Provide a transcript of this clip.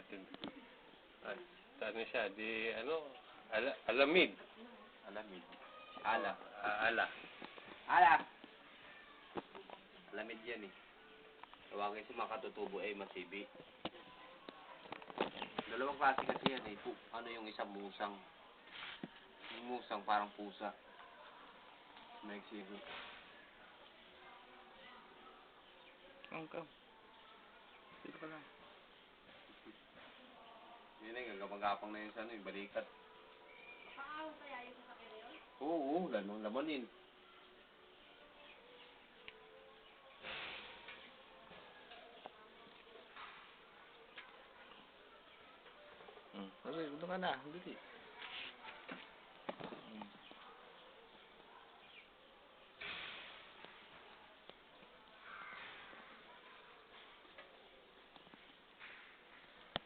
natin. At ano siya, di ano, alamid. Alamid. Ala. Ala. Ala! Alamid yan eh. Tawagin si makatutubo ay masibi. Dalawang klase kasi yan eh. Ano yung isang musang. Yung musang parang pusa. Mexico. Ikaw. Dito ka lang. Yun eh, gagapang-gapang na yun sa ano, yung balikat. Pang-araw kaya yung sasakyan na yun? Oo, lamanin. Okay, dito ka na. Dito.